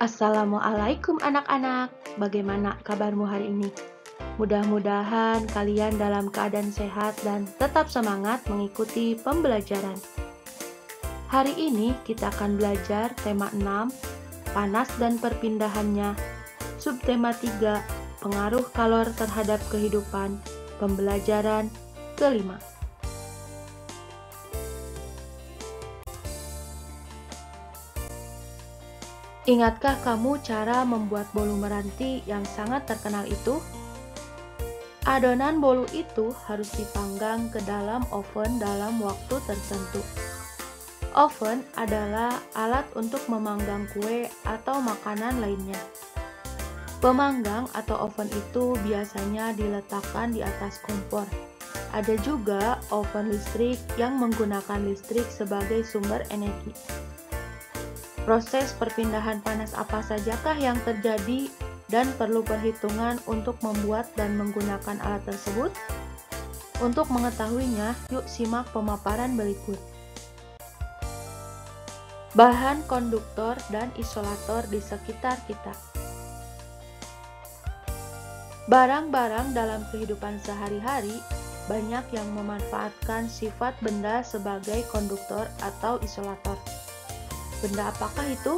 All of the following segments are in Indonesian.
Assalamualaikum anak-anak, bagaimana kabarmu hari ini? Mudah-mudahan kalian dalam keadaan sehat dan tetap semangat mengikuti pembelajaran. Hari ini kita akan belajar tema 6, panas dan perpindahannya, subtema 3, pengaruh kalor terhadap kehidupan, pembelajaran kelima. Ingatkah kamu cara membuat bolu meranti yang sangat terkenal itu? Adonan bolu itu harus dipanggang ke dalam oven dalam waktu tertentu. Oven adalah alat untuk memanggang kue atau makanan lainnya. Pemanggang atau oven itu biasanya diletakkan di atas kompor. Ada juga oven listrik yang menggunakan listrik sebagai sumber energi. Proses perpindahan panas apa sajakah yang terjadi dan perlu perhitungan untuk membuat dan menggunakan alat tersebut? Untuk mengetahuinya, yuk simak pemaparan berikut. Bahan konduktor dan isolator di sekitar kita. Barang-barang dalam kehidupan sehari-hari banyak yang memanfaatkan sifat benda sebagai konduktor atau isolator. Benda apakah itu?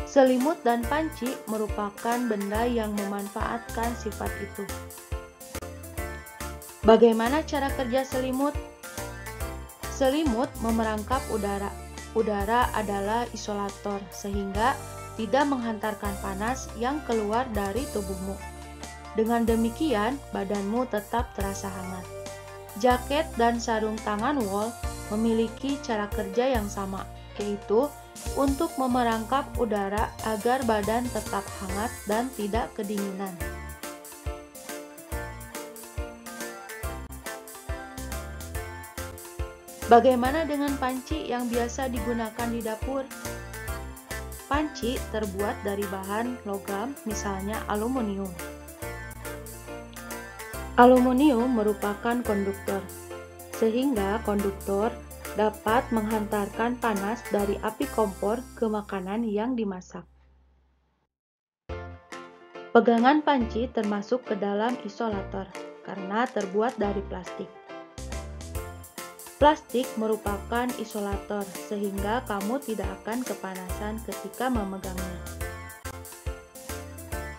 Selimut dan panci merupakan benda yang memanfaatkan sifat itu. Bagaimana cara kerja selimut? Selimut memerangkap udara. Udara adalah isolator sehingga tidak menghantarkan panas yang keluar dari tubuhmu. Dengan demikian, badanmu tetap terasa hangat. Jaket dan sarung tangan wol memiliki cara kerja yang sama, yaitu untuk memerangkap udara agar badan tetap hangat dan tidak kedinginan. Bagaimana dengan panci yang biasa digunakan di dapur? Panci terbuat dari bahan logam, misalnya aluminium. Aluminium merupakan konduktor, sehingga konduktor dapat menghantarkan panas dari api kompor ke makanan yang dimasak. Pegangan panci termasuk ke dalam isolator karena terbuat dari plastik. Plastik merupakan isolator sehingga kamu tidak akan kepanasan ketika memegangnya.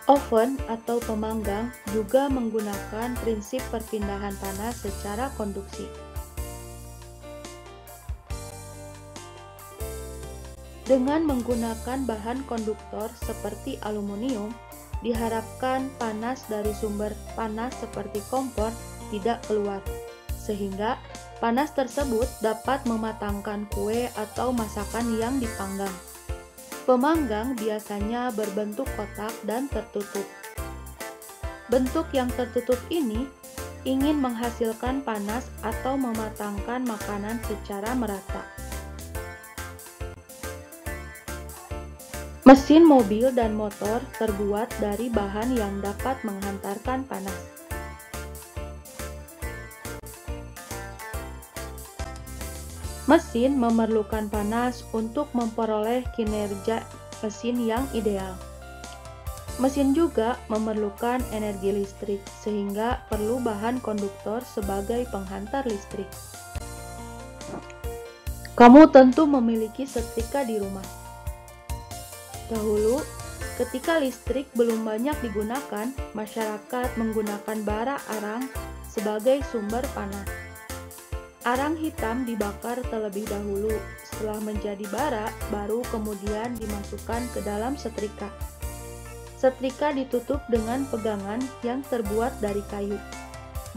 Oven atau pemanggang juga menggunakan prinsip perpindahan panas secara konduksi. Dengan menggunakan bahan konduktor seperti aluminium, diharapkan panas dari sumber panas seperti kompor tidak keluar, sehingga panas tersebut dapat mematangkan kue atau masakan yang dipanggang. Pemanggang biasanya berbentuk kotak dan tertutup. Bentuk yang tertutup ini ingin menghasilkan panas atau mematangkan makanan secara merata. Mesin mobil dan motor terbuat dari bahan yang dapat menghantarkan panas. Mesin memerlukan panas untuk memperoleh kinerja mesin yang ideal. Mesin juga memerlukan energi listrik, sehingga perlu bahan konduktor sebagai penghantar listrik. Kamu tentu memiliki setrika di rumah. Dahulu, ketika listrik belum banyak digunakan, masyarakat menggunakan bara arang sebagai sumber panas. Arang hitam dibakar terlebih dahulu, setelah menjadi bara, baru kemudian dimasukkan ke dalam setrika. Setrika ditutup dengan pegangan yang terbuat dari kayu.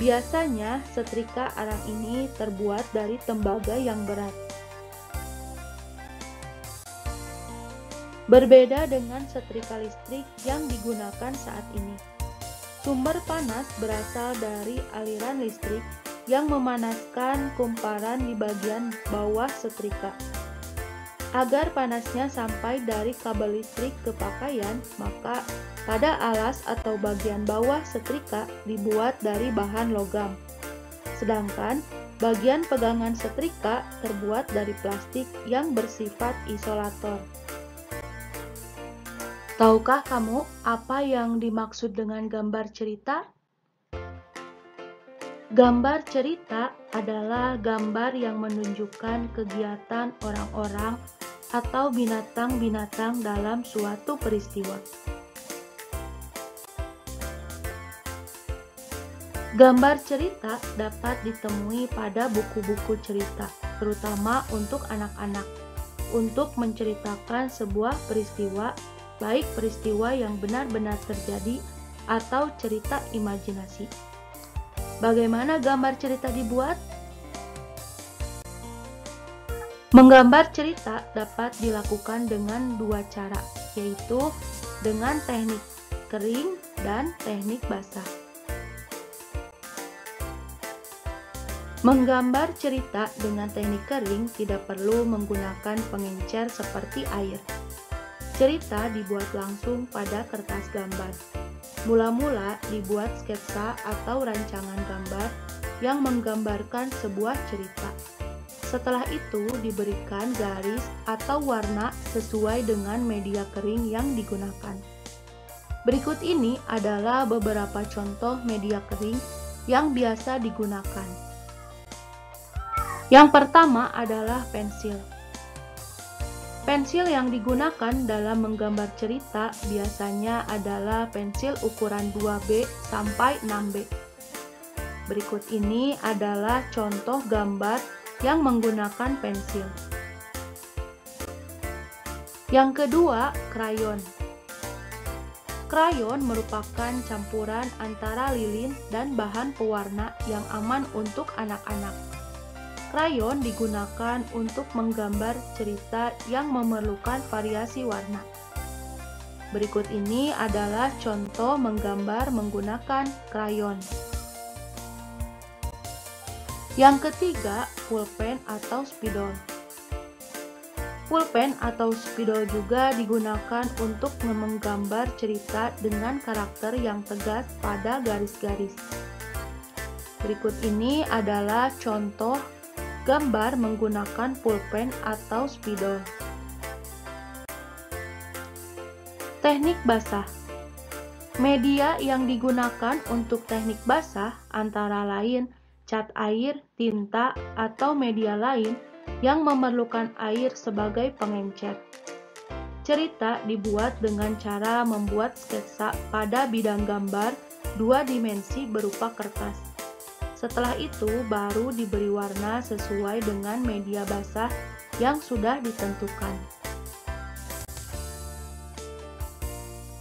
Biasanya, setrika arang ini terbuat dari tembaga yang berat. Berbeda dengan setrika listrik yang digunakan saat ini. Sumber panas berasal dari aliran listrik yang memanaskan kumparan di bagian bawah setrika. Agar panasnya sampai dari kabel listrik ke pakaian, maka pada alas atau bagian bawah setrika dibuat dari bahan logam. Sedangkan bagian pegangan setrika terbuat dari plastik yang bersifat isolator. Tahukah kamu apa yang dimaksud dengan gambar cerita? Gambar cerita adalah gambar yang menunjukkan kegiatan orang-orang atau binatang-binatang dalam suatu peristiwa. Gambar cerita dapat ditemui pada buku-buku cerita, terutama untuk anak-anak, untuk menceritakan sebuah peristiwa, baik peristiwa yang benar-benar terjadi atau cerita imajinasi. Bagaimana gambar cerita dibuat? Menggambar cerita dapat dilakukan dengan dua cara, yaitu dengan teknik kering dan teknik basah. Menggambar cerita dengan teknik kering tidak perlu menggunakan pengencer seperti air. Cerita dibuat langsung pada kertas gambar. Mula-mula dibuat sketsa atau rancangan gambar yang menggambarkan sebuah cerita. Setelah itu diberikan garis atau warna sesuai dengan media kering yang digunakan. Berikut ini adalah beberapa contoh media kering yang biasa digunakan. Yang pertama adalah pensil. Pensil yang digunakan dalam menggambar cerita biasanya adalah pensil ukuran 2B sampai 6B. Berikut ini adalah contoh gambar yang menggunakan pensil. Yang kedua, krayon. Krayon merupakan campuran antara lilin dan bahan pewarna yang aman untuk anak-anak. Krayon digunakan untuk menggambar cerita yang memerlukan variasi warna. Berikut ini adalah contoh menggambar menggunakan krayon. Yang ketiga, pulpen atau spidol. Pulpen atau spidol juga digunakan untuk menggambar cerita dengan karakter yang tegas pada garis-garis. Berikut ini adalah contoh gambar menggunakan pulpen atau spidol. Teknik basah. Media yang digunakan untuk teknik basah antara lain cat air, tinta, atau media lain yang memerlukan air sebagai pengencer. Cerita dibuat dengan cara membuat sketsa pada bidang gambar 2 dimensi berupa kertas. Setelah itu baru diberi warna sesuai dengan media basah yang sudah ditentukan.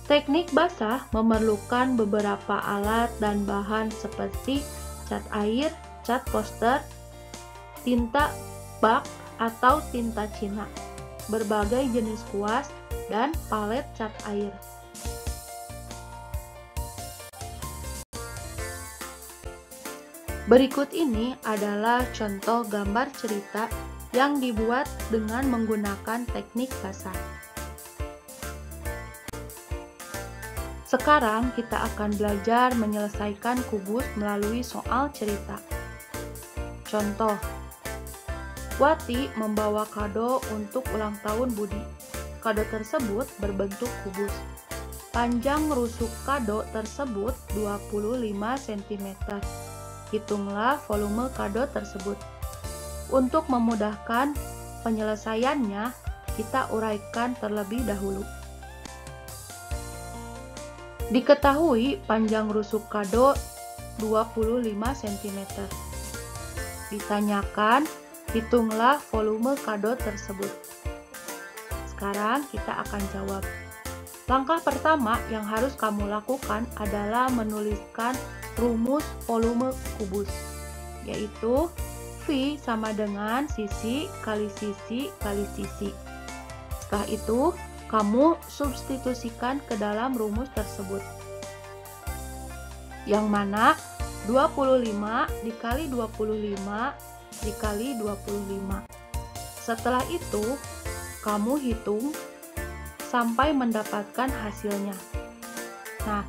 Teknik basah memerlukan beberapa alat dan bahan seperti cat air, cat poster, tinta bak atau tinta Cina, berbagai jenis kuas, dan palet cat air. Berikut ini adalah contoh gambar cerita yang dibuat dengan menggunakan teknik basah. Sekarang kita akan belajar menyelesaikan kubus melalui soal cerita. Contoh, Wati membawa kado untuk ulang tahun Budi. Kado tersebut berbentuk kubus. Panjang rusuk kado tersebut 25 cm. Hitunglah volume kado tersebut. Untuk memudahkan penyelesaiannya, kita uraikan terlebih dahulu. Diketahui panjang rusuk kado 25 cm. Ditanyakan, hitunglah volume kado tersebut. Sekarang kita akan jawab. Langkah pertama yang harus kamu lakukan adalah menuliskan rumus volume kubus, yaitu V sama dengan sisi kali sisi kali sisi. Setelah itu, kamu substitusikan ke dalam rumus tersebut, yang mana 25 dikali 25 dikali 25. Setelah itu, kamu hitung sampai mendapatkan hasilnya. Nah,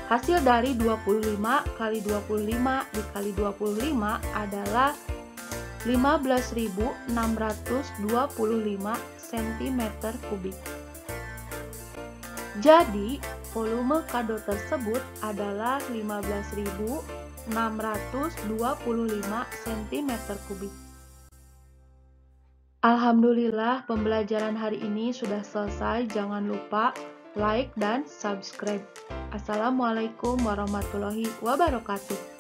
hasil dari 25 kali 25 dikali 25 adalah 15.625 cm3. Jadi, volume kado tersebut adalah 15.625 cm3. Alhamdulillah, pembelajaran hari ini sudah selesai. Jangan lupa like dan subscribe. Assalamualaikum warahmatullahi wabarakatuh.